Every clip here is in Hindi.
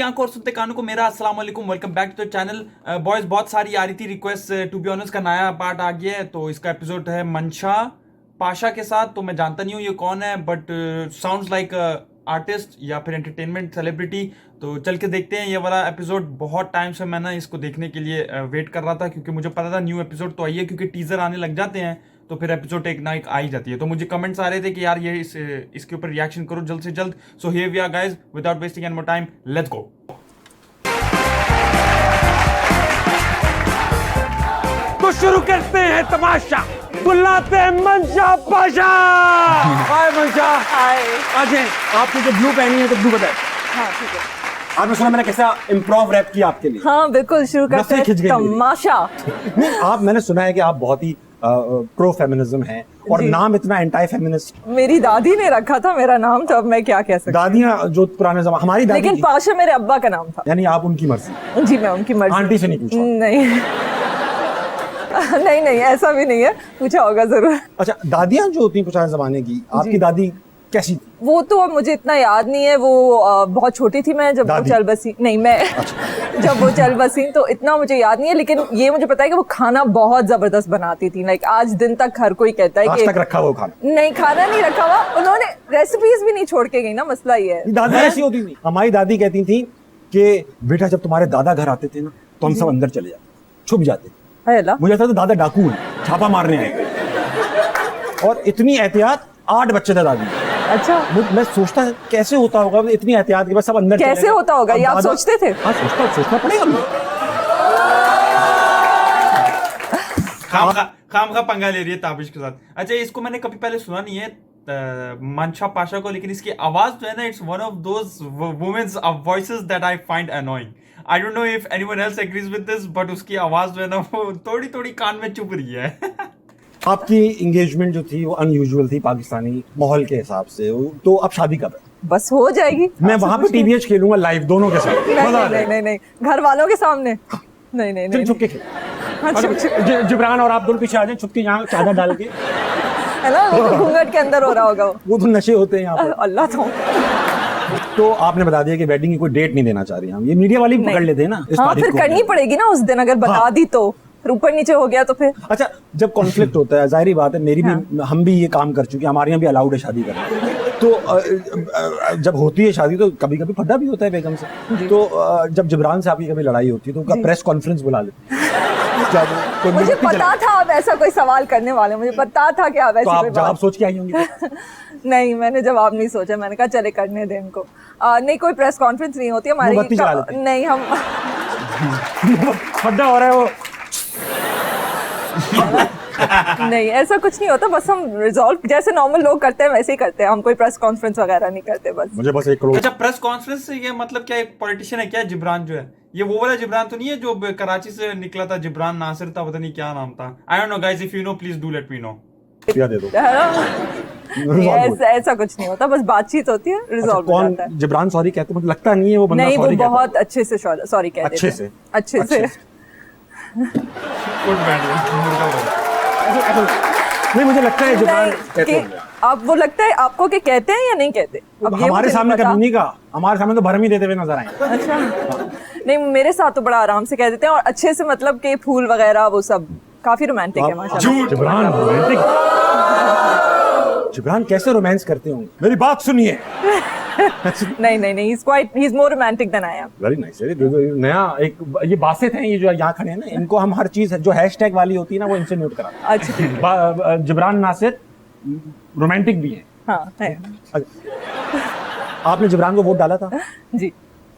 आंखों और सुनते कानों को मेरा अस्सलाम वालेकुम, welcome back to the channel. Boys बहुत सारी आ रही थी रिक्वेस्ट, टू बी ऑनेस्ट का नया पार्ट आ गया है, तो इसका एपिसोड है मंशा पाशा के साथ। तो मैं जानता नहीं हूँ ये कौन है, बट साउंड्स लाइक आर्टिस्ट या फिर एंटरटेनमेंट सेलिब्रिटी। तो चल के देखते हैं ये वाला एपिसोड। बहुत टाइम से मैं ना इसको देखने के लिए वेट कर रहा था, क्योंकि मुझे पता था न्यू एपिसोड तो आई है, क्योंकि टीजर आने लग जाते हैं तो फिर एपिसोड एक ना एक आ ही जाती है। तो मुझे कमेंट्स आ रहे थे कि यार ये इसके ऊपर रिएक्शन करो जल्द से जल्द। So here we are guys, without wasting any more time, let's go. तो शुरू करते हैं तमाशा, बुलाते हैं मंशा पाशा। हाय मंशा। हाय। अजय, आपने जो ब्लू पहनी है तो ब्लू बताए। हाँ ठीक है। आपने सुना मैंने कैसा इम्प्रोव रैप किया आपके लिए? हाँ बिल्कुल, शुरू करते नसें खिंच हैं गई मेरी। तमाशा। नहीं, मैंने सुना है कि आप बहुत ही प्रो फेमिनिज्म हैं और जी। नाम इतना एंटी फेमिनिस्ट। मेरी दादी ने रखा था मेरा नाम, तो अब मैं क्या कह सकती दादियां जो पुराने जमाने, हमारी दादी लेकिन थी। पाशा मेरे अब्बा का नाम था। यानी आप उनकी मर्जी, जी मैं उनकी मर्जी। आंटी से नहीं पूछा? नहीं नहीं नहीं, ऐसा भी नहीं है, पूछा होगा जरूर। अच्छा, दादियां जो होती हैं पुराने जमाने की, आपकी जी। दादी कैसी थी? वो तो अब मुझे इतना याद नहीं है, वो बहुत छोटी थी मैं जब वो दादी? चल बसी। नहीं मैं जब वो चल बसी तो इतना मुझे याद नहीं है, लेकिन ये मुझे पता है कि वो खाना बहुत जबरदस्त बनाती थी। लाइक आज दिन तक हर कोई कहता है आज कि तक रखा वो खाना? नहीं, खाना नहीं रखा हुआ, उन्होंने रेसिपीज भी नहीं छोड़ के गई ना, मसला ये है। दादी ऐसी होती थी। हमारी दादी कहती थी कि बेटा जब तुम्हारे दादा घर आते थे ना तो हम सब अंदर चले जाते, छुप जाते। हाय अल्लाह। मुझे लगता था दादा डाकू हैं, छापा मारने आए। और इतनी एहतियात, 8 बच्चे थे दादी। अच्छा, मैं सोचता कैसे होता होगा इतनी एहतियात के बाद सब अंदर चले कैसे गए। होता होगा और ये आप दादा- सोचते थे? हाँ सोचना पड़ेगा मुझे। खाम खा पंगा ले रही है ताबिश के साथ। अच्छा, इसको मैंने कभी पहले सुना नहीं है मंशा पाशा को, लेकिन इसकी आवाज जो है ना, it's one of those women's voices that I find annoying. I don't know if anyone else agrees with this, but उसकी आवाज जो है ना वो थोड़ी थोड़ी कान में चुभ रही है। आपकी एंगेजमेंट जो थी वो अनयूजुअल थी पाकिस्तानी माहौल के हिसाब से, तो अब शादी कब है? बस हो जाएगी। मैं आपसे वहां पे कुछ नहीं। टीवीएच खेलूंगा लाइव दोनों के साथ। नहीं मजा आ नहीं जाएगा। नहीं नहीं, घर वालों के सामने नहीं नहीं नहीं, चुप के खेल। अच्छा, जिब्रान और आप दोनों पीछे आ जाए, छुप के यहाँ चादर डाल के। है ना, वो तो घूंघट के अंदर हो रहा होगा वो। वो तो नशे होते हैं यहाँ पे। अल्लाह तो आपने बता दिया कि वेडिंग की कोई डेट नहीं देना चाह रही हम। ये मीडिया वाली भी पकड़ लेते हैं ना इस हाँ, तारीख फिर को। करनी पड़ेगी ना उस दिन, अगर बता हाँ। दी तो। फिर ऊपर नीचे हो गया तो फिर अच्छा, जब कॉन्फ्लिक्ट होता है, जाहिर बात है, मेरी भी हम भी ये काम कर चुके हैं, हमारे यहाँ भी अलाउड है शादी करना। तो जब होती है शादी तो कभी कभी फड्डा भी होता है बेगम से। तो जब जिब्रान से आपकी कभी लड़ाई होती है तो उनका प्रेस कॉन्फ्रेंस बुला लेते हैं। जब कोई मुझे मिनट नहीं पता था आप ऐसा कोई सवाल करने वाले, मुझे पता था कि आप तो ऐसी आप कोई जवाब बात। सोच के आई होंगी। नहीं, मैंने जवाब नहीं सोचा, मैंने कहा चले करने दें इनको। नहीं, कोई प्रेस कॉन्फ्रेंस नहीं होती हमारी। मोमबत्ती जला लेते हैं। नहीं, हम फड्डा हो रहा है वो। नहीं, ऐसा कुछ नहीं होता, बस हम रिजॉल्व जैसे नॉर्मल लोग करते हैं वैसे ही करते हैं, हम कोई प्रेस कॉन्फ्रेंस वगैरह नहीं करते बस। मुझे बस 1 करोड़। अच्छा, प्रेस कॉन्फ्रेंस से ये मतलब क्या, एक पॉलिटिशियन है क्या जिब्रान जो है? ये वो वाला जिब्रान तो नहीं है जो कराची से निकला था? जिब्रान नासिर था, पता नहीं क्या नाम था। I don't know guys, if you know please do let me know. दे दो। नहीं, ऐसा कुछ नहीं होता, बस बातचीत होती है, अच्छा, रिजॉल्व हो कौन जाता है। जिब्रान सॉरी कहते? मुझे लगता नहीं है वो बंदा नहीं, वो सॉरी कहता है। बहुत अच्छे से सॉरी कहते अच्छे थे। से? अच्छे से। Good man. नहीं, मुझे लगता है जिब्रान नहीं, कहते कि होंगे। आप वो लगता है आपको कि कहते हैं या नहीं कहते? अब ये हमारे मुझे सामने नहीं पता। कभी नहीं कहा, हमारे सामने तो भरम ही देते हुए नजर आए। अच्छा, नहीं मेरे साथ तो बड़ा आराम से कह देते हैं, और अच्छे से, मतलब कि फूल वगैरह वो सब काफी रोमांटिक है माशाल्लाह। जिब्रान रोमांटिक। जिब्रान कैसे रोमांस करते होंगे? मेरी बात सुनिए। नहीं नहीं नहीं, he is more romantic than I am. Very nice. नया एक ये बासित हैं, ये जो यहाँ खड़े हैं ना, इनको हम हर चीज जो हैशटैग वाली होती है ना वो इनसे नोट कराते अच्छा, हैं। जिब्रान नासिर रोमांटिक भी है। हाँ है आपने जिब्रान को वोट डाला था? जी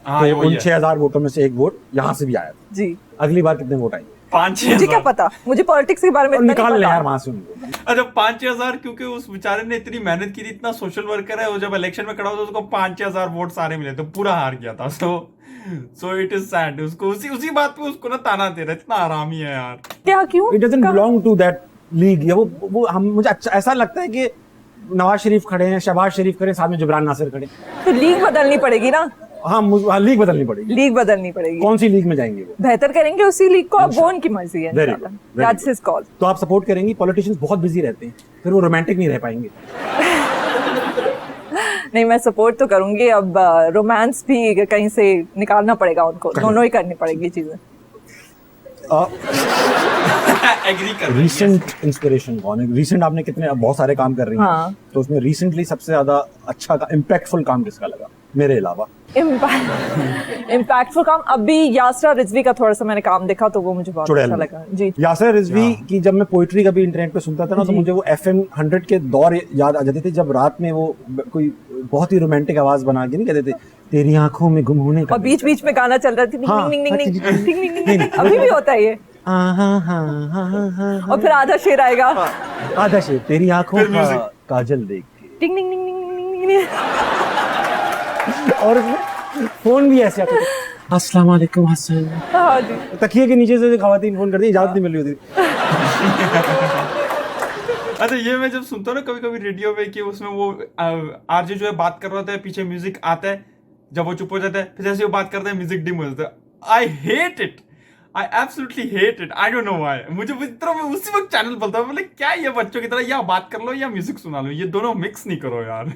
हाँ, ये तो वही उन है। 6000 वोटों में से एक वोट यहाँ से भी आया था। जी। अगली बार कितने वोट आएंगे? 5-6 मुझे क्या पता, मुझे पॉलिटिक्स के बारे में और इतना निकाल नहीं ले पता। यार वहां से उनको। अच्छा, 5-6 हजार, क्योंकि उस बेचारे ने इतनी मेहनत की थी, इतना सोशल वर्कर है, वो जब इलेक्शन में खड़ा हुआ तो उसको 5-6 हजार वोट सारे मिले, तो पूरा हार गया था। So it is sad. उसको उसी बात पे उसको ना ताना दे रहा है, इतना आरामी है यार। क्या, क्यों? It doesn't belong to that league. वो हम मुझे अच्छा ऐसा लगता है कि नवाज शरीफ खड़े हैं, शहबाज शरीफ खड़े हैं, साथ में जिब्रान नासिर खड़े हैं। तो लीग बदलनी पड़ेगी ना। हाँ, लीग बदलनी पड़ेगी। लीग बदलनी पड़ेगी। कौन सी लीग में जाएंगे वो? बेहतर करेंगे उसी लीग को, अब वो उनकी मर्जी है। Very good, very that's his call. तो आप सपोर्ट करेंगी? पॉलिटिशियंस बहुत बिजी रहते हैं, फिर वो रोमांटिक नहीं रह पाएंगे। नहीं, मैं सपोर्ट तो करूंगी। अब रोमांस भी कहीं से निकालना पड़ेगा उनको, दोनों ही करनी पड़ेगी चीजें। एग्री कर रही है। रिसेंट इंस्पिरेशन कौन है? रिसेंट आपने कितने, बहुत सारे काम कर रही हैं, हाँ। तो उसमें रिसेंटली सबसे ज्यादा अच्छा इम्पैक्टफुल काम किसका लगा मेरे अलावा? इम्पैक्टफुल काम अभी यासरा रिजवी का थोड़ा सा मैंने काम देखा तो वो मुझे बहुत चुड़ैल अच्छा में। लगा जी। यासर रिजवी की जब मैं पोइट्री कभी इंटरनेट पे सुनता था ना, तो मुझे वो FM 100 के दौर याद आ जाते थे, जब रात में वो कोई बहुत ही रोमांटिक आवाज बना के नहीं कहते थे, तेरी आंखों में गुम होने का। और बीच बीच में गाना चल रहा था, हाँ, टिंग टिंग टिंग टिंग हाँ, टिंग टिंग टिंग। अभी भी होता है ये। और फिर आधा शेर आएगा, आधा शेर, तेरी आंखों का काजल देख के, टिंग टिंग टिंग टिंग टिंग टिंग। और उसमें फोन भी ऐसे आते थे, अस्सलाम वालेकुम हसन। हाँ जी। तकिए के नीचे से खवातीन फोन करती, इजाजत नहीं मिल रही होती। अच्छा, ये मैं जब सुनता हूँ ना कभी कभी रेडियो पे कि उसमें वो आरजे जो है बात कर रहा होता है, पीछे म्यूजिक आता है, जब वो चुप हो जाता है, फिर जैसे वो बात करता है म्यूजिक डिम हो जाता है। I hate it, I absolutely hate it, I don't know why. मुझे इस तरह मैं उसी वक्त चैनल बोलता हूँ, बोले क्या ये बच्चों की तरह या बात कर लो या म्यूजिक सुना लो, ये दोनों मिक्स नहीं करो यार।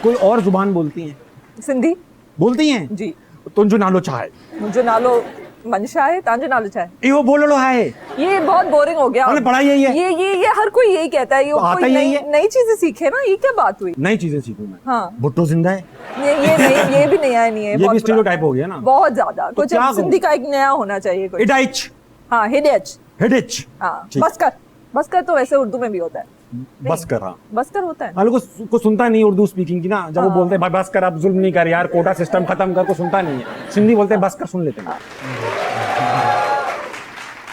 कोई और जुबान बोलती हैं? सिंधी बोलती हैं जी। तुम जो नालो चाहे, मुझे नालो मंशा है, तांजो नालो चाहे। इहो बोलो लो है, ये बहुत बोरिंग हो गया। हमने पढ़ा यही है। ये हर कोई यही कहता है। ये तो आता कोई यही है। नई चीजें सीखे ना, ये क्या बात हुई? नई चीजें सीखूं मैं। हाँ। भुट्टो जिंदा है, ये भी नया नहीं है, ये बहुत भी बुरा। स्टीरियोटाइप हो गया ना, बहुत ज्यादा। कुछ क्या अब सिंधी का एक नया होना चाहिए कुछ। इडाइच, हाँ, हिडेच। हिडिच, हाँ, ठीक। बसकर तो वैसे उर्दू में भी होता है। बस कर। हाँ, बसकर होता है। हालांकि को सुनता नहीं उर्दू स्पीकिंग की ना, जब वो बोलते हैं भाई बस कर, अब जुल्म नहीं कर यार, कोटा सिस्टम खत्म कर, को सुनता नहीं है। सिंधी बोलते हैं बस कर, सुन लेते हैं।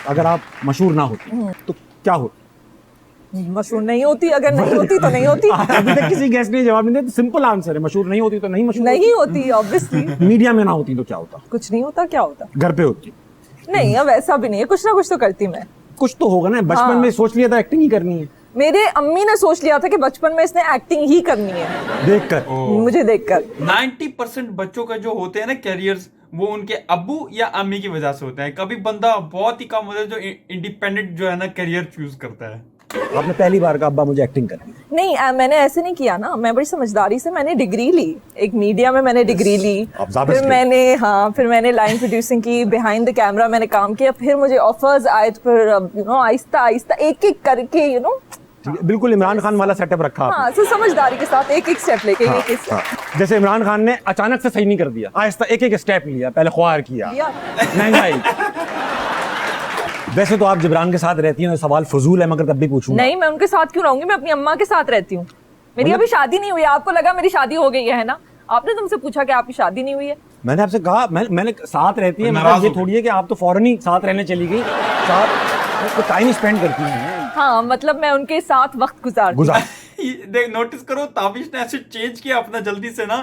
अगर आप मशहूर ना होती तो क्या होती? मशहूर नहीं होती, अगर नहीं होती तो नहीं होती। अभी तक किसी गेस्ट ने जवाब नहीं दिया, तो सिंपल आंसर है, मशहूर नहीं होती तो नहीं मशहूर नहीं होती ऑब्वियसली। मीडिया में ना होती तो क्या होता? कुछ नहीं होता, क्या होता? घर पे होती? नहीं, अब ऐसा भी नहीं है, कुछ ना कुछ तो करती मैं। कुछ तो होगा ना, बचपन हाँ। में सोच लिया था एक्टिंग ही करनी है, मेरे अम्मी ने सोच लिया था कि बचपन में इसने एक्टिंग ही करनी है, देखकर। मुझे देखकर। 90% बच्चों का जो होते हैं ना कैरियर्स, वो उनके अब्बू या अम्मी की वजह से होता है। कभी बंदा बहुत ही कम होता है जो इंडिपेंडेंट जो है ना करियर चूज करता है। आपने पहली बार कहा अब्बा मुझे एक्टिंग करनी है? नहीं, मैंने ऐसे नहीं किया ना, मैं बड़ी समझदारी से मैंने डिग्री ली, एक मीडिया में मैंने डिग्री ली, आप ज़ाबित फिर थे। फिर मैंने लाइन प्रोड्यूसिंग की, बिहाइंड द कैमरा मैंने काम किया, फिर मुझे ऑफर्स आए, तो फिर आहिस्ता आहिस्ता एक एक करके ठीक है, बिल्कुल इमरान खान वाला सेटअप रखा आपने। हाँ, तो समझदारी के साथ एक एक स्टेप लेके एक एक हाँ। जैसे इमरान खान ने अचानक से सही नहीं कर दिया, आहिस्ता एक एक स्टेप लिया, पहले ख्वार किया, लिया। महंगाई। वैसे तो आप जिब्रान के साथ रहती हैं, तो सवाल फजूल है, मगर तब भी पूछूंगा। नहीं, मैं उनके साथ क्यों रहूंगी, मैं अपनी अम्मा के साथ रहती हूँ। मेरी अभी शादी नहीं हुई है, आपको लगा मेरी शादी हो गई है ना? आपने तुमसे पूछा कि आपकी शादी नहीं हुई है। मैंने आपसे कहा मैंने साथ रहती है, नाराज मतलब ये हो थोड़ी है कि आप तो फौरन ही साथ रहने चली गई, साथ तो टाइम स्पेंड करती हैं। हाँ, मतलब मैं उनके साथ वक्त गुजारती हूँ। देख, नोटिस करो, ताबिश ने ऐसे चेंज किया अपना जल्दी से ना,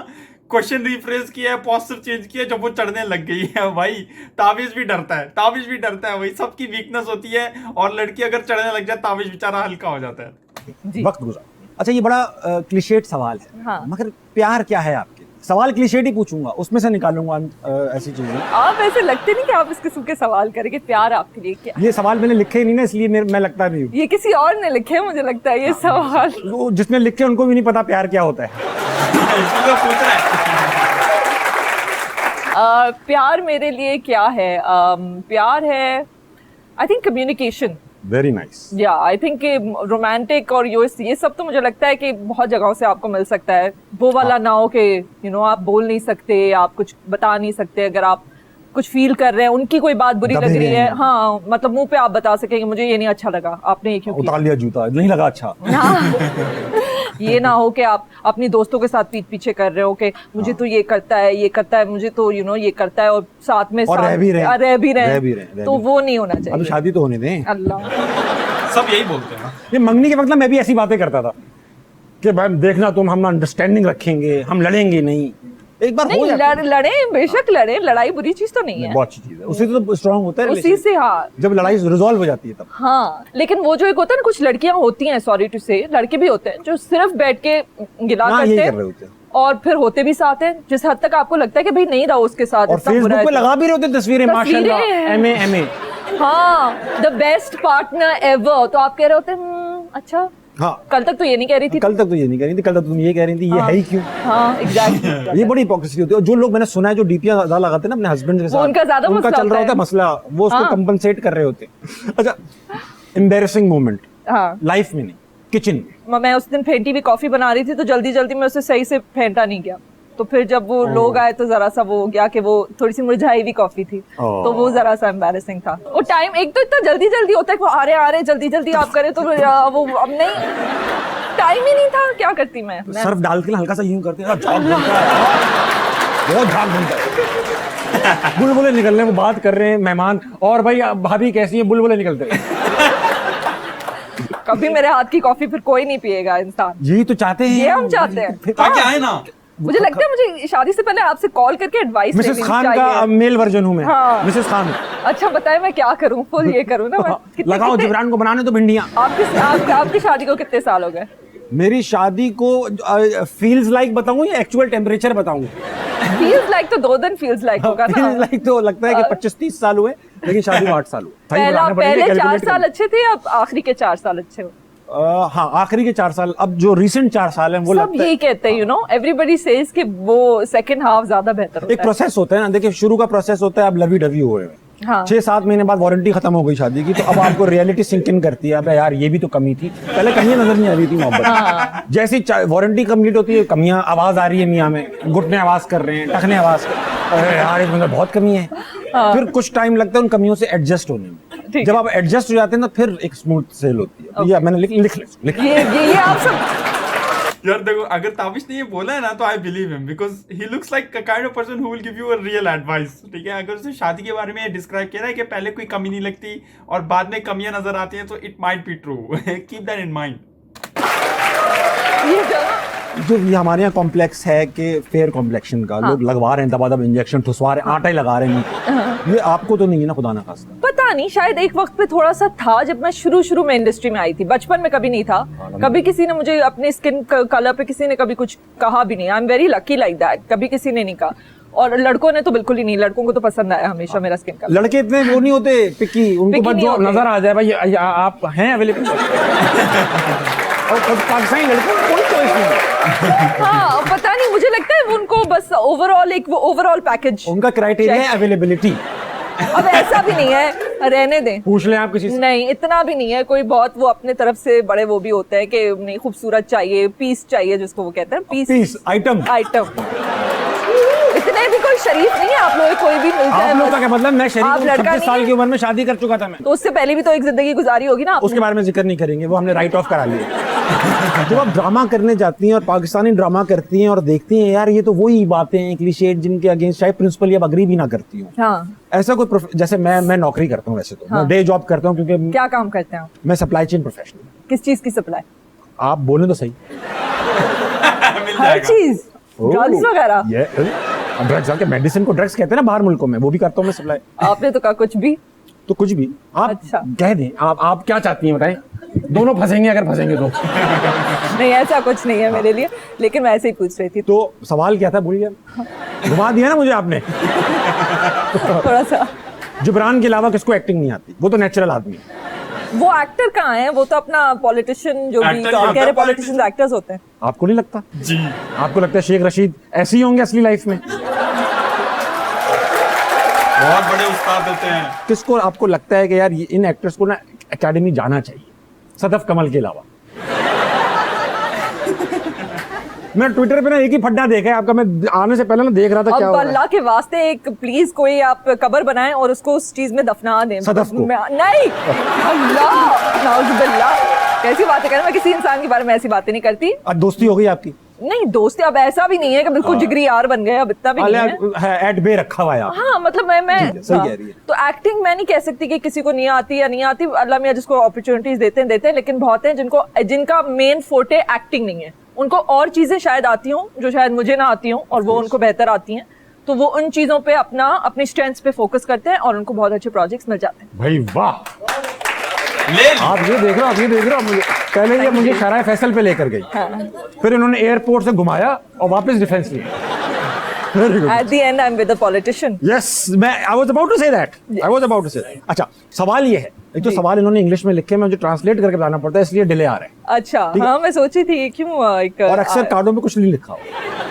क्वेश्चन रिफ्रेश किया है, पॉस्चर चेंज किया जब वो चढ़ने लग गई है। भाई ताबिश भी डरता है, ताबिश भी डरता है, वही सबकी वीकनेस होती है। और लड़की अगर चढ़ने लग जाए, ताबिश बेचारा हल्का हो जाता है। वक्त गुजार। अच्छा, ये बड़ा क्लिशेड सवाल है, हाँ। मगर प्यार क्या है आपके? सवाल क्लिशेड ही पूछूंगा, उसमें से निकालूंगा ऐसी चीजें। आप ऐसे लगते नहीं कि आप इसके सूखे सवाल करेंगे, प्यार आपके लिए क्या? ये सवाल मैंने लिखे ही नहीं ना, इसलिए मैं लगता नहीं हूँ। ये किसी और ने लिखे हैं, मुझे लगता है ये सवाल। वो जिसने लिखे उनको भी नहीं पता प्यार क्या होता है। इसलिए तो पूछ रहा है। प्यार मेरे लिए क्या है? प्यार है, I think, communication. Very nice. या आई थिंक रोमांटिक और ये सब तो मुझे लगता है कि बहुत जगहों से आपको मिल सकता है। वो वाला ना हो कि आप बोल नहीं सकते, आप कुछ बता नहीं सकते, अगर आप कुछ फील कर रहे हैं, उनकी कोई बात बुरी लग रही है, हाँ, मतलब मुंह पे आप बता सकें कि मुझे ये नहीं अच्छा लगा, आपने ये क्यों किया? उतार लिया जूता, नहीं लगा अच्छा। ये ना हो कि आप अपनी दोस्तों के साथ पीठ पीछे कर रहे हो कि मुझे तो ये करता है, मुझे तो ये करता है, और साथ में और रह भी रहे, तो वो नहीं होना अभी चाहिए। शादी तो होने दें। अल्लाह, सब यही बोलते हैं। ये मंगनी के मतलब मैं भी ऐसी बातें करता था कि भाई देखना तुम, हम अंडरस्टैंडिंग रखेंगे, हम लड़ेंगे नहीं। एक बार हो नहीं, जाता है। लड़े बेशक लड़े, लड़ाई बुरी चीज तो नहीं है, बहुत अच्छी चीज है, उसी से तो स्ट्रांग होता है उसी relationship। से। हाँ, जब लड़ाई रिजॉल्व हो जाती है तब। हाँ, लेकिन वो जो एक होता है ना, कुछ लड़कियां होती हैं, सॉरी टू से, लड़के भी होते हैं जो सिर्फ बैठ के गिला हाँ, करते यही हैं कर रहे होते हैं। और फिर होते भी साथ हैं, जिस हद तक आपको लगता है कि भाई नहीं रहो उसके साथ, और इतना बुरा फेसबुक पे है। लगा भी रहे होते तस्वीरें, माशाल्लाह, तस्वीरें। एमए। हाँ, द बेस्ट पार्टनर एवर, तो आप कह रहे होते हैं अच्छा, हाँ कल तक तो ये नहीं कह रही थी। कल तक तो ये नहीं कह रही थी, कल तक तुम ये कह रही थी ये है ही क्यों। हाँ एग्जैक्टली। ये बड़ी हिपोक्रेसी होती है। और जो लोग मैंने सुना है जो डीपियां ज्यादा लगाते हैं ना अपने हस्बैंड के साथ, उनका ज्यादा उनका मसला चल रहा होता होता है मसला, वो उसको कंपनसेट कर रहे होते हैं। अच्छा, एम्बैरेसिंग मोमेंट हाँ लाइफ में नहीं, किचन में। मैं उस दिन फेंटी हुई कॉफी बना रही थी तो जल्दी जल्दी में उसे सही से फेंटा नहीं गया, तो फिर जब वो लोग आए तो जरा सा वो हो गया कि वो थोड़ी सी मुरझाई हुई कॉफी थी, तो वो जरा सा एम्बैरेसिंग था। वो टाइम एक तो इतना जल्दी जल्दी होता है कि वो आ रहे जल्दी जल्दी आप करें तो वो अब नहीं, टाइम ही नहीं था। क्या करती मैं सर्फ डाल के ना हल्का सा यूं करते हैं, झाग बनता है, बहुत झाग बनता है। बुलबुले निकल रहे हैं, वो बात कर रहे हैं मेहमान, और भाई भाभी कैसी है, बुलबुले निकलते हैं। कभी मेरे हाथ की कॉफी फिर कोई नहीं पिएगा इंसान, यही तो चाहते हैं, ये हम चाहते हैं। ताकि आए ना। मुझे लगता है मुझे शादी से पहले आपसे कॉल करके एडवाइस मिसेस खान का मेल वर्जन हूँ मैं। हाँ। मिसेस खान। अच्छा बताए मैं क्या करूं, फुल ये करूं ना मैं। लगाओ जिब्रान को बनाने तो भिंडियां। आपकी शादी को कितने साल हो गए? मेरी शादी को फील्स लाइक बताऊं या एक्चुअल टेम्परेचर बताऊं? फील्स लाइक तो 2 दिन फील्स लाइक होगा ना। फील्स लाइक तो लगता है कि 25-30 साल हुए, लेकिन शादी को 8 साल हुए। पहले 4 साल अच्छे थे, अब आखिरी के 4 साल अच्छे हो? हाँ आखिरी के 4 साल, अब जो रिसेंट 4 साल हैं वो सब लगता यही कहते हैं, यू नो एवरीबडी सेज कि वो सेकंड हाफ ज्यादा बेहतर होता है। एक प्रोसेस होता है ना, देखिए शुरू का प्रोसेस होता है, अब लवी डवी हुए हैं, हाँ। 6-7 महीने बाद वारंटी खत्म हो गई शादी की, तो अब आपको रियलिटी सिंक इन करती है, अबे यार ये भी तो कमी थी, पहले कमियां नजर नहीं आ रही थी मोहब्बत। जैसी वारंटी कंप्लीट होती है, कमियां, आवाज आ रही है मियां में, घुटने आवाज कर रहे हैं, टखने आवाज कर, अरे यार इसमें बहुत कमी है। फिर कुछ टाइम लगता है उन कमियों से एडजस्ट होने में। जब आप एडजस्ट हो जाते हैं ना, फिर एक स्मूथ सेल होती है। ये मैंने लिख ये आप सब यार देखो, अगर ताबिश ने ये बोला है ना तो I believe him, because he looks like a kind of person who will give you a real advice. ठीक है, अगर उसने शादी के बारे में डिस्क्राइब किया है कि पहले कोई कमी नहीं लगती और बाद में कमियां नजर आती हैं, तो it might be true. Keep that in mind. जो ये हमारे यहाँ कॉम्प्लेक्स है कि फेयर कॉम्प्लेक्शन का, लोग लगवा रहे हैं दबा दब इंजेक्शन, ठुसवा रहे हैं, आटा ही लगा रहे हैं, ये आपको तो नहीं है ना, खुदा ना खास्ता। पता नहीं, शायद एक वक्त पे थोड़ा सा था जब मैं शुरू में इंडस्ट्री में आई थी। बचपन में कभी नहीं था, कभी किसी ने मुझे अपने स्किन कलर पे किसी ने कभी कुछ कहा भी नहीं। आई am very lucky like that, कभी किसी ने नहीं कहा। और लड़कों ने तो बिल्कुल ही नहीं, लड़कों को तो पसंद आया हमेशा मेरा स्किन कलर। लड़के इतने वो नहीं होते पिकी, उनको बस जो नजर आ जाए भाई आप हैं अवेलेबल। और पाकिस्तानी लड़कों को कोई चॉइस नहीं। हाँ पता नहीं, मुझे लगता है उनको बस ओवरऑल एक वो ओवरऑल पैकेज, उनका क्राइटेरिया है अवेलेबिलिटी। अब ऐसा भी नहीं है, रहने दें, पूछ लें आप किसी से। नहीं इतना भी नहीं है, कोई बहुत वो अपने तरफ से बड़े वो भी होते हैं कि नहीं खूबसूरत चाहिए, पीस चाहिए जिसको वो कहते हैं, पीस आइटम। इतने भी कोई शरीफ नहीं है आप लोग, कोई भी मिलता है। आप लोग का क्या मतलब, मैं शरीफ हूं, 26 साल की उम्र में शादी कर चुका था मैं। तो उससे पहले भी तो एक जिंदगी गुजारी होगी ना। उसके बारे में जिक्र नहीं करेंगे, वो हमने राइट ऑफ करा लिया। जब आप ड्रामा करने जाती हैं और पाकिस्तानी ड्रामा करती हैं और देखती हैं यार ये तो वही बातें हैं क्लीशेड जिनके अगेंस्ट शायद प्रिंसिपल अब अग्री भी ना करती हूँ। हाँ। ऐसा कोई जैसे मैं नौकरी करता हूँ, वैसे तो मैं डे जॉब करता हूँ, क्योंकि क्या काम करते हैं? मैं सप्लाई चेन प्रोफेशनल। किस चीज की सप्लाई? आप बोले तो सही। हर चीज, ड्रग्स वगैरह। ड्रग्स के मेडिसिन को ड्रग्स कहते हैं ना बाहर मुल्कों में, वो भी करता हूँ मैं सप्लाई। आपने तो कहा कुछ भी, तो कुछ भी आप अच्छा कह दें। आप क्या चाहती हैं बताएं, दोनों फंसेंगे अगर फंसेंगे तो। नहीं ऐसा कुछ नहीं है मेरे लिए, लेकिन मैं ऐसे ही पूछ रही थी। तो सवाल क्या था भूल गया, घुमा दिया ना मुझे आपने। थोड़ा सा। जिब्रान के अलावा किसको एक्टिंग नहीं आती, वो तो नेचुरल आदमी है। वो एक्टर कहाँ है, वो तो अपना पॉलिटिशियन जो भी कह रहे पॉलिटिशियन एक्टर्स होते हैं। आपको नहीं लगता? जी। आपको लगता है शेख रशीद ऐसे ही होंगे असली लाइफ में? बहुत बड़े उस्ताद होते हैं। किसको आपको लगता है कि यार इन एक्टर्स को ना एकेडमी जाना चाहिए, सदफ कमल के अलावा? मैं ट्विटर पे ना एक ही फड्डा देखा है आपका, मैं आने से पहले ना देख रहा था क्या हो रहा है। अल्लाह के वास्ते एक प्लीज कोई आप कबर बनाएं और उसको उस चीज में दफना दें। सदफ को? नहीं, अल्लाह नाउजुबिल्लाह, कैसी बातें कर रहे हैं? मैं किसी इंसान के बारे में ऐसी बातें नहीं करती। आज दोस्ती हो गई आपकी? नहीं दोस्ती अब ऐसा भी नहीं है कि बिल्कुल जिगरी यार बन गए, अब इतना भी नहीं है। एट बे रखा हुआ है आप। हाँ मतलब मैं सही कह रही है। तो एक्टिंग मैं नहीं कह सकती कि किसी को नहीं आती या नहीं आती, अल्लाह मियां जिसको अपॉर्चुनिटीज देते हैं, लेकिन बहुत हैं जिनका मेन फोटे एक्टिंग नहीं है, उनको और चीजें शायद आती हों जो शायद मुझे ना आती हों और वो उनको बेहतर आती हैं, तो वो उन चीजों पे अपनी स्ट्रेंथ्स पे फोकस करते हैं और उनको बहुत अच्छे प्रोजेक्ट्स मिल जाते हैं। भाई वाह, आप ये देख रहे हो मुझे पहले ये मुझे शराय फैसल पे लेकर गई, फिर इन्होंने एयरपोर्ट से घुमाया और वापस डिफेंस लिया। Very good. At the end, I'm with a politician. Yes, I was about to say that. I was about to say that. अच्छा, सवाल ये है, एक तो सवाल इन्होंने इंग्लिश में लिखे, मैं मुझे ट्रांसलेट करके बताना पड़ता है, इसलिए डिले आ रहा है। अच्छा, ठीक है। हाँ मैं सोची थी क्यों एक और अक्सर कार्डों में कुछ नहीं लिखा हो।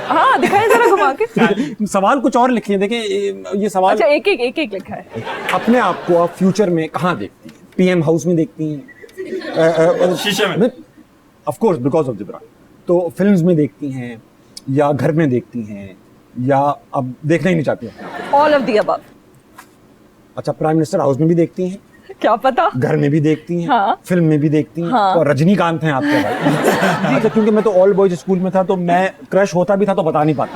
हाँ दिखाए जरा घुमा के। सवाल कुछ और लिखे हैं, देखिए ये सवाल। अच्छा एक लिखा है। अपने आप को आप फ्यूचर में कहाँ देखती हैं? पीएम हाउस में देखती हैं? शीशे में। Of course because of Jibran. तो फिल्म्स में देखती हैं या घर में देखती हैं या अब देखना ही नहीं चाहती हैं? All of the above. अच्छा, प्राइम मिनिस्टर हाउस में भी देखती हैं, क्या पता? घर में भी देखती हैं, हाँ। फिल्म में भी देखती हैं। हाँ। तो रजनीकांत हैं आपके भाई। अच्छा, क्योंकि मैं तो ऑल बॉयज स्कूल में था, तो मैं क्रश होता भी था तो बता नहीं पाता।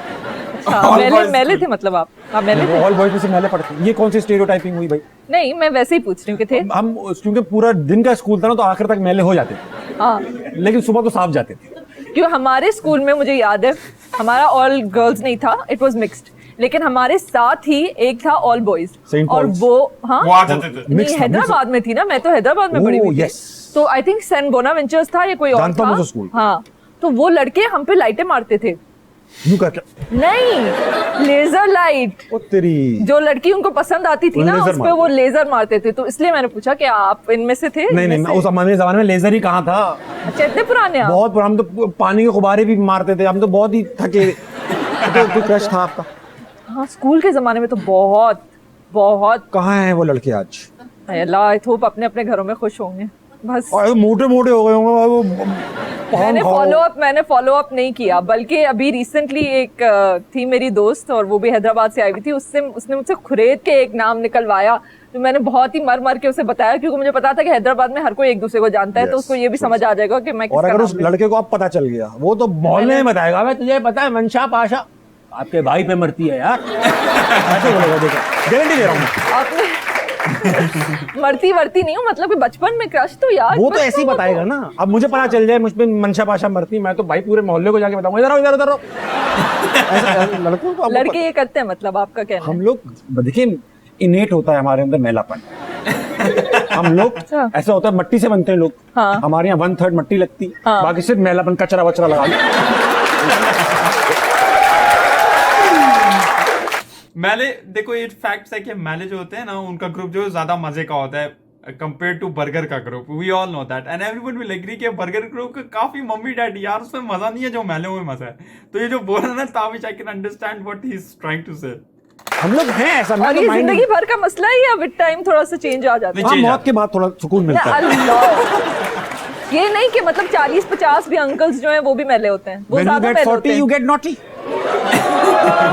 अच्छा, मेले थे मतलब आप मेले थे? ऑल बॉयज में से मेले पढ़ते हैं। ये कौन सी स्टेरियोटाइपिंग हुई भाई? नहीं मैं वैसे ही पूछ रही हूँ कि थे। हम क्योंकि पूरा दिन का स्कूल था ना, तो आखिर तक मेले हो जाते थे, हाँ लेकिन सुबह तो साफ जाते थे। क्यों हमारे स्कूल में मुझे याद है हमारा ऑल गर्ल्स नहीं था, इट वाज मिक्स्ड, लेकिन हमारे साथ ही एक था ऑल बॉयज। सेंट और पॉल्स। वो हाँ वो आ जाते थे। Mixed नहीं था, हैदराबाद में थी ना, मैं तो हैदराबाद में बड़ी ओह, हुई थी। yes। तो आई थिंक सेंट बोनावेंचर्स था या कोई और जानता था। हूँ उस स्कूल। हाँ तो वो लड़के हम पे लाइटें मारते थे। यूं करके। नहीं लेजर लाइट, ओ तेरी। जो लड़की उनको पसंद आती थी ना लेजर उस पे मारते वो लेजर मारते थे। तो इसलिए मैंने पूछा कि आप इनमें से थे? नहीं नहीं, उस हमारे जमाने में लेजर ही कहाँ था। अच्छा इतने पुराने आप? बहुत पुराने। हम तो पानी के गुब्बारे भी मारते थे, हम तो बहुत ही थके। तो क्रश था आपका? हाँ स्कूल के जमाने में तो बहुत बहुत। कहाँ हैं वो लड़के आज? अल्लाह आई होप अपने अपने घरों में खुश होंगे बस। और मोटे मोटे हो गए होंगे वो। मैंने फॉलो अप नहीं किया, बल्कि अभी रिसेंटली एक थी मेरी दोस्त और वो भी हैदराबाद से आई हुई थी, उसने मुझसे खुरेद के एक नाम निकलवाया, तो मैंने बहुत ही मर के उसे बताया, क्योंकि मुझे पता था कि हैदराबाद में हर कोई एक दूसरे को जानता है। तो उसको ये भी समझ आ जाएगा कि मैं और किसका अगर उस नाम लूं। लड़के को अब पता चल गया, वो तो मोहल्ले में बताएगा, मैं तुझे पता है मंशा पाशा आपके भाई पे मरती है यार। ऐसे बोलेगा, देखो गारंटी दे रहा हूँ मैं। आपने मरती वर्ती नहीं हूँ, मतलब कि बचपन में क्रश तो यार वो तो ऐसे ही बताएगा ना। अब मुझे पता चल जाए मुझ पे मंशा पाशा मरती, मैं तो भाई पूरे मोहल्ले को जाके बताऊंगा, इधर आओ इधर आओ। ऐसा लड़कों को लड़के ये करते हैं, मतलब आपका कहना है? हम लोग देखिए, इनेट होता है हमारे अंदर मैलापन। हम लोग अच्छा। ऐसा होता है, मट्टी से बनते हैं लोग। हाँ। हमारे यहाँ 1/3 मट्टी लगती, हाँ। बाकी सिर्फ मैलापन कचरा वचरा लगा लो। मैले देखो, ये फैक्ट्स है कि मैले जो होते हैं ना, उनका ग्रुप जो ज्यादा मजे का होता है कंपेयर टू बर्गर का group. We all know that and everyone will agree कि बर्गर ग्रुप का काफी मम्मी डैडी यार, उसमें मजा नहीं है जो मैले में मजा है। तो ये जो बोल रहा है ना Tabish, I can understand what he is trying to say. हम लोग हैं ऐसा। मैं और तो ये mind- जिंदगी भर का मसला है या विद टाइम थोड़ा सा चेंज आ जाता है? हाँ, मौत के बाद थोड़ा सुकून मिलता है। अल्लाह। ये नहीं कि मतलब 40-50 भी अंकल्स जो हैं वो भी मैले होते हैं, वो When you ज्यादा get मैले 40, होते हैं। you get naughty।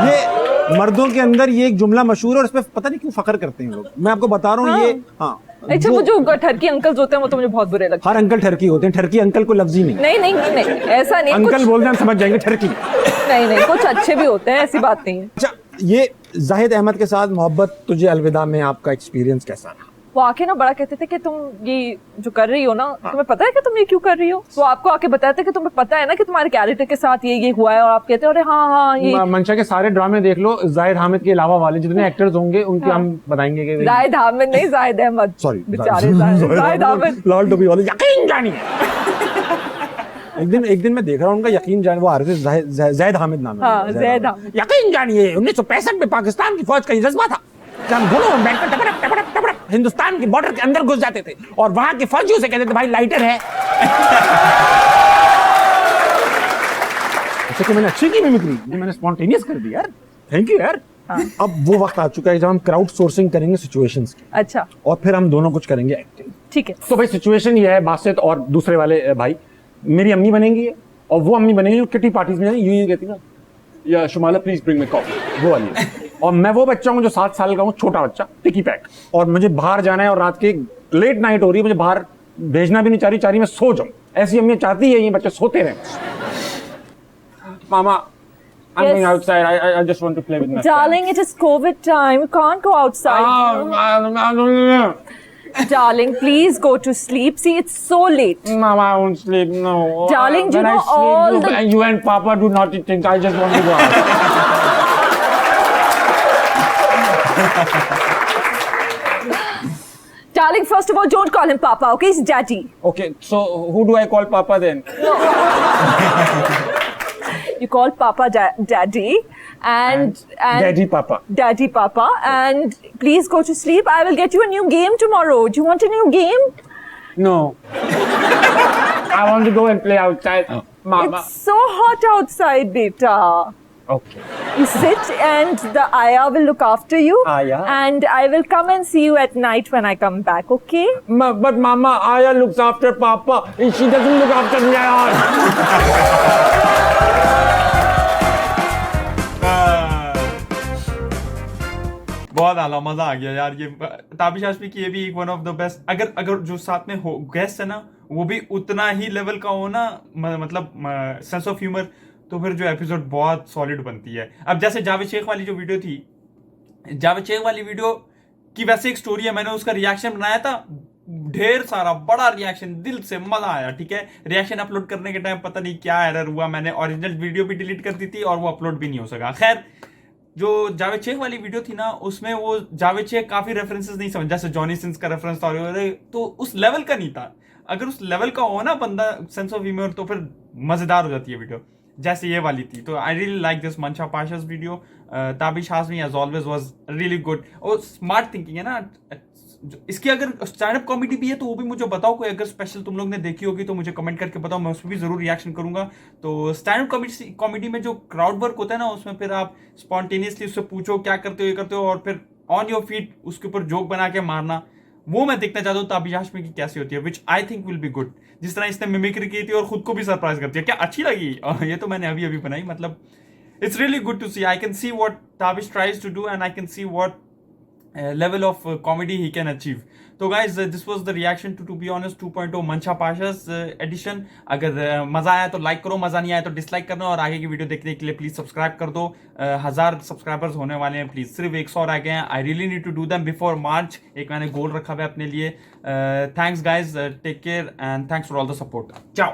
ये मर्दों के अंदर ये एक जुमला मशहूर है और इस पे पता नहीं क्यों फखर करते हैं लोग। मैं आपको बता रहा हूँ ये। हाँ, अच्छा वो जो ठरकी अंकल्स होते हैं वो तो मुझे बहुत बुरे लगते हर अंकल ठरकी होते हैं। ठरकी अंकल को लफ्ज ही नहीं। हैं। नहीं ऐसा नहीं, अंकल कुछ बोल रहे हैं समझ जाएंगे ठरकी। नहीं कुछ अच्छे भी होते हैं, ऐसी बात नहीं है। अच्छा, ये जाहिद अहमद के साथ मोहब्बत तुझे अलविदा में आपका एक्सपीरियंस कैसा रहा? वो आके ना बड़ा कहते थे कि तुम ये जो कर रही हो ना, तुम्हें पता है कि तुम ये क्यों कर रही हो? वो आपको आके बताते थे कि तुम्हें पता है ना कि तुम्हारे कैरेक्टर के साथ ये हुआ है, और आप कहते हो अरे हाँ ये। मंशा के सारे ड्रामे देख लो, जाहिद हामिद के अलावा वाले जितने एक्टर्स होंगे उनके हम बताएंगे कि जाहिद हामिद नहीं, जाहिद अहमद। सॉरी बेचारे जाहिद हामिद। लाल टोपी वाले यकीन जानिए। एक दिन मैं देख रहा हूँ उनका यकीन जान, वो आ रहे थे जाहिद हामिद नाम है। हाँ, जाहिद हामिद। यकीन जानिए 1965 में पाकिस्तान की फौज का ये जज्बा था कि हम घोड़ों में बैठकर टपड़प टपड़प टपड़प हिंदुस्तान की बॉर्डर के अंदर घुस जाते थे और वहां के फौजियों से कहते थे भाई लाइटर है। ऐसे कि मैंने अच्छी की मिमिक्री, ये मैंने स्पॉन्टेनियस कर दी यार। थैंक यू यार। अब वो वक्त आ चुका है जब हम क्राउड सोर्सिंग करेंगे सिचुएशंस की, अच्छा और फिर हम दोनों कुछ करेंगे एक्टिंग। ठीक है। तो भाई सिचुएशन ये है, बासित और दूसरे वाले भाई मेरी अम्मी बनेंगी और वो अम्मी बनेगी जो किटी पार्टीज में यूं ही कहती ना, या Shumaila please bring me coffee, वो वाली है। और मैं वो बच्चा हूँ जो 7 साल का हूँ, छोटा बच्चा टिकी पैक, और मुझे बाहर जाना है और रात की लेट नाइट हो रही है, मुझे बाहर भेजना भी नहीं चाह रही मैं सो जाऊँ। ऐसी अम्मी चाहती है ये बच्चे सोते रहे। मामा I'm going outside. I just want to play with my Darling, it is COVID time. You can't go outside. Darling, please go to sleep. See, it's so late. Mama, I won't sleep. No. Darling, do you When I know sleep, all you, the- you and Papa do naughty things. I just want to go out. Darling, first of all, don't call him Papa, okay? He's Daddy. Okay, so who do I call Papa then? You call Papa Daddy and Daddy Papa. Daddy Papa, and please go to sleep. I will get you a new game tomorrow. Do you want a new game? No. I want to go and play outside. Mama. It's so hot outside, beta. Okay. You sit and the Aya will look after you. Aya? And I will come and see you at night when I come back, okay? But Mama, Aya looks after Papa. And she doesn't look after me. बहुत आला, मजा आ गया यार। ये ताबिश हाशमी की ये भी एक वन ऑफ द बेस्ट, अगर जो साथ में हो गेस्ट है ना वो भी उतना ही लेवल का हो ना, मतलब सेंस ऑफ ह्यूमर, तो फिर जो एपिसोड बहुत सॉलिड बनती है। अब जैसे जावेद शेख वाली जो वीडियो थी, जावेद शेख वाली वीडियो की वैसे एक स्टोरी है, मैंने उसका रिएक्शन बनाया था, ढेर सारा बड़ा रिएक्शन, दिल से मजा आया। ठीक है, रिएक्शन अपलोड करने के टाइम पता नहीं क्या एरर हुआ, मैंने ओरिजिनल वीडियो भी डिलीट कर दी थी और वो अपलोड भी नहीं हो सका। खैर, जो जावेद शेख वाली वीडियो थी ना, उसमें वो जावेद शेख काफी रेफरेंसेस नहीं समझ, जैसे जॉनी सिंस का रेफरेंस था, तो उस लेवल का नहीं था। अगर उस लेवल का हो ना बंदा, सेंस ऑफ ह्यूमर, तो फिर मजेदार हो जाती है वीडियो, जैसे ये वाली थी। तो I really like this Mansha Pasha's video. Tabish Hashmi as always was really good, और स्मार्ट थिंकिंग है ना इसकी। अगर स्टैंड अप कॉमेडी भी है तो वो भी मुझे बताओ, कोई अगर स्पेशल तुम लोग ने देखी होगी तो मुझे कमेंट करके बताओ, मैं उस पर भी जरूर रिएक्शन करूंगा। तो स्टैंड अप कॉमेडी में जो क्राउड वर्क होता है ना, उसमें फिर आप स्पॉन्टेनियसली उससे पूछो क्या करते हो, ये करते हो, और फिर ऑन योर फीट उसके ऊपर जोक बना के मारना, वो मैं देखना चाहता हूँ ताबिश हाशमी की कैसी होती है, which I think will be good. जिस तरह इसने मिमिक्री की थी और खुद को भी सरप्राइज करती है, क्या अच्छी लगी। ये तो मैंने अभी बनाई, मतलब it's really good to see. I can see what Tabish tries to do and I can see what level of comedy he can achieve. तो guys, this was the reaction to be honest 2.0 मंशा पाशा's edition। अगर मजा आया तो लाइक करो, मजा नहीं आया तो डिसलाइक करना, और आगे की वीडियो देखने के लिए प्लीज सब्सक्राइब कर दो। 1000 सब्सक्राइबर्स होने वाले हैं, प्लीज सिर्फ 100 और आ गए हैं। I really need to do them before March, एक मैंने गोल रखा हुआ है अपने लिए। Thanks guys, take care and thanks for all the support. चाओ।